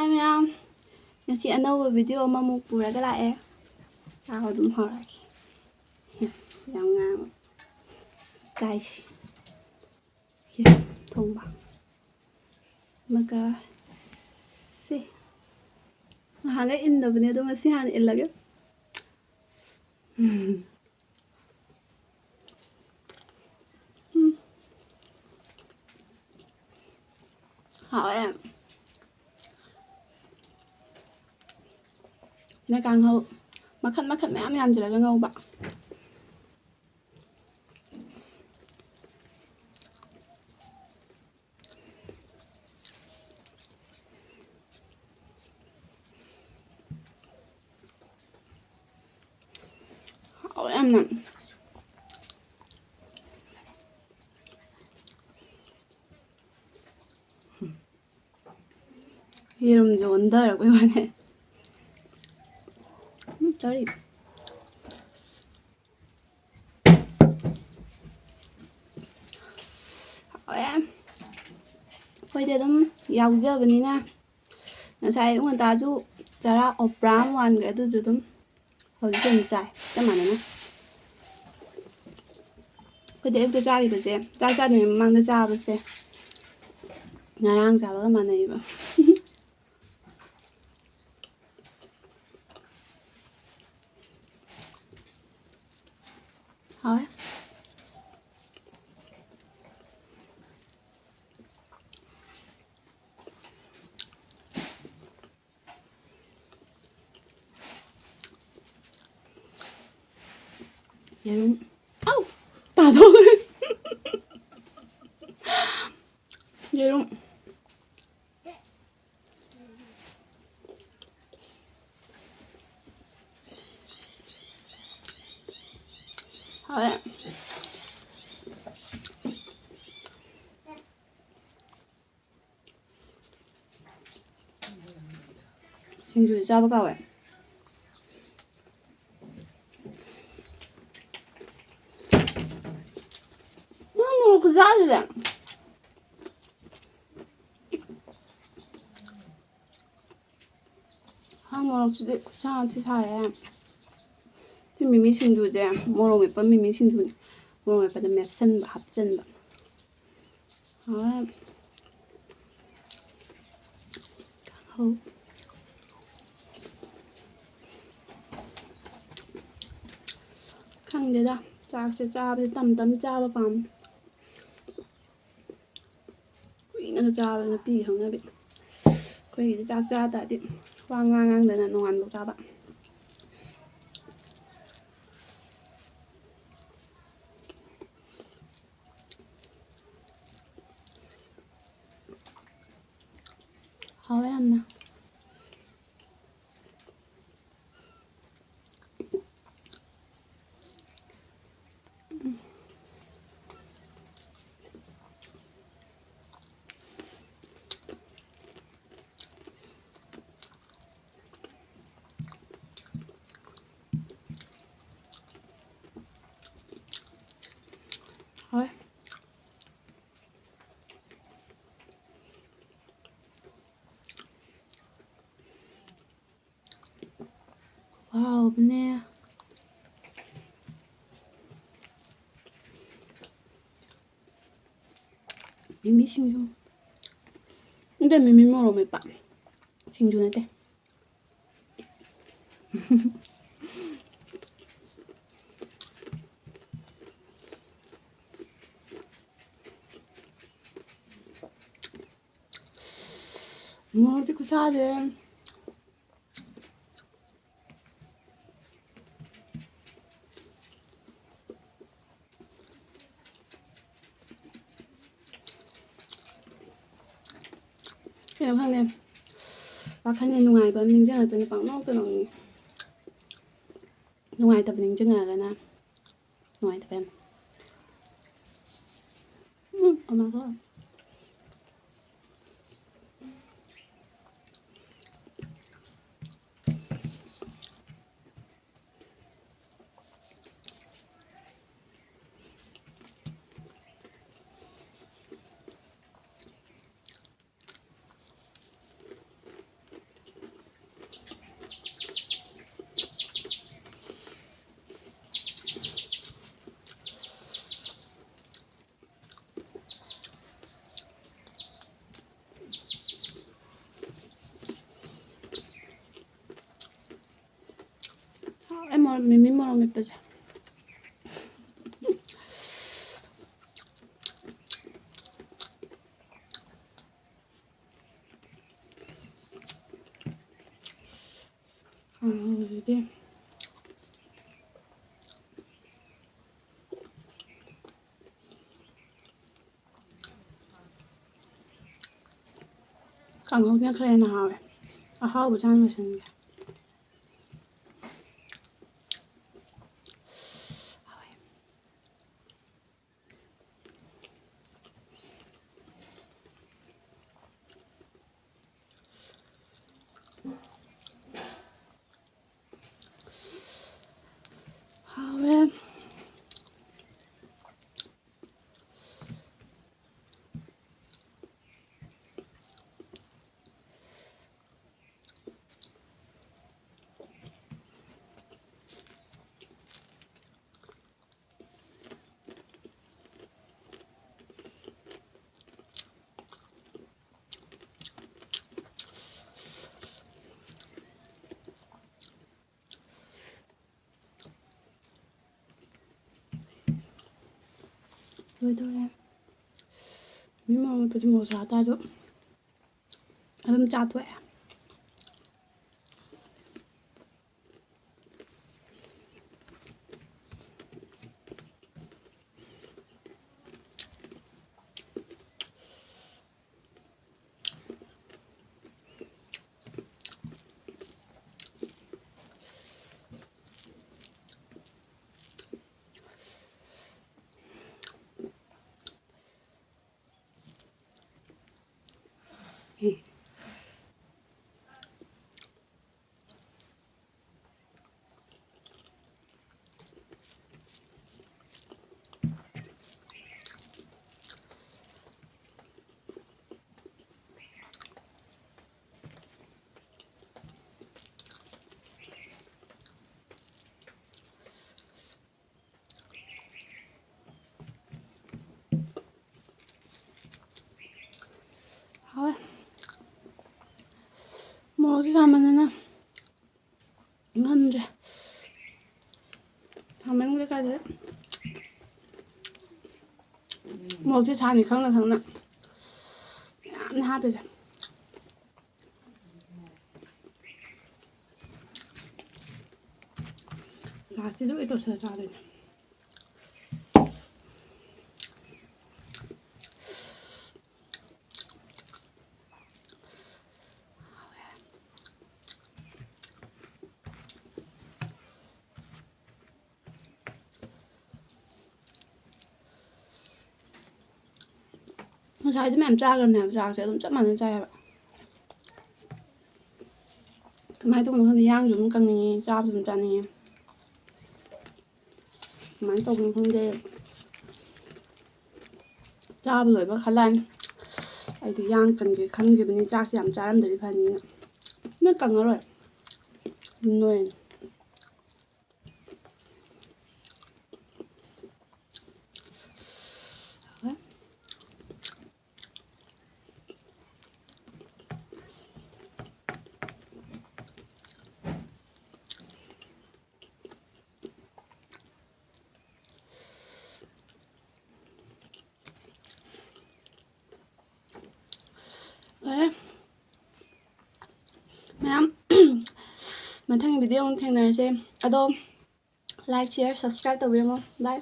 Hai ma'am, ngasi another video mamuk puraga lae. Sao đúng hỏi. Yang ngang. Guys. Thông bằng. Maka si. Mahana in the video masi han illage. Hỏi em. Nó càng hậu. Makan mẹ em ăn chỉ là cái ngâu bạn. Hỏi em nè. 이름 좋은다라고 이번에. 저리. Em thôi để đâm giàu giờ bên này nè nó sai đúng người ta chú chả ra ở brown one cái tôi chú đâm hồi dần dài cái mà này nè thôi để em tôi ra thì được xem ra thì mang tôi ra được xem nhà đang giả cái mà này mà hỏi vậy đúng ау tả thôi vậy đúng hỏi ạ xin gửi ra báo cáo ạ 뭐 그 사실은 한번 어찌 구창한테 사해 그 미미싱주제 뭐로 몇번 미미싱주 뭐로 몇번 몇선 합선 아 hầu khăn đấy ra cha với tầm cha vào phòng quỷ nó cha nó bị không nó bị quỷ cha tại điện hoang ngang đấy là nó ăn được cha bạn hỏi em nè hỏi wow nè 미미싱주 근데 미미모로 몇바 싱주네 뭐 어디 그 사지 em khăn em và khăn em ngoài bên mình chắc là từ khoảng nó từ ngoài tập mình chắc là nè ngoài tập em mà có 미미 morokmetpne. 이게 강호경 그래나 하we. 아하우 장면인데. 하we. Với tôi đây nhưng mà tôi chỉ một sáu ta chút thơm chặt vậy thôi một cái 가면은 이건데 가면 cái cái đấy một cái chai này không là thằng nặng ăn hát rồi là cái đuôi tôi sẽ ra đây Sai chứ mẹ em ra gần này ra sẽ cũng chắc mà nó ra vậy mai tung nó thì giang dùng cần này ra dùng chân này mai tung không dễ ra rồi bác khá lan ai thì giang cần cái khăn gì bên này ra giảm ra làm để phải ní nó cần rồi nuôi đấy mẹ mình thấy video theo này xem ado like share subscribe tao video không bye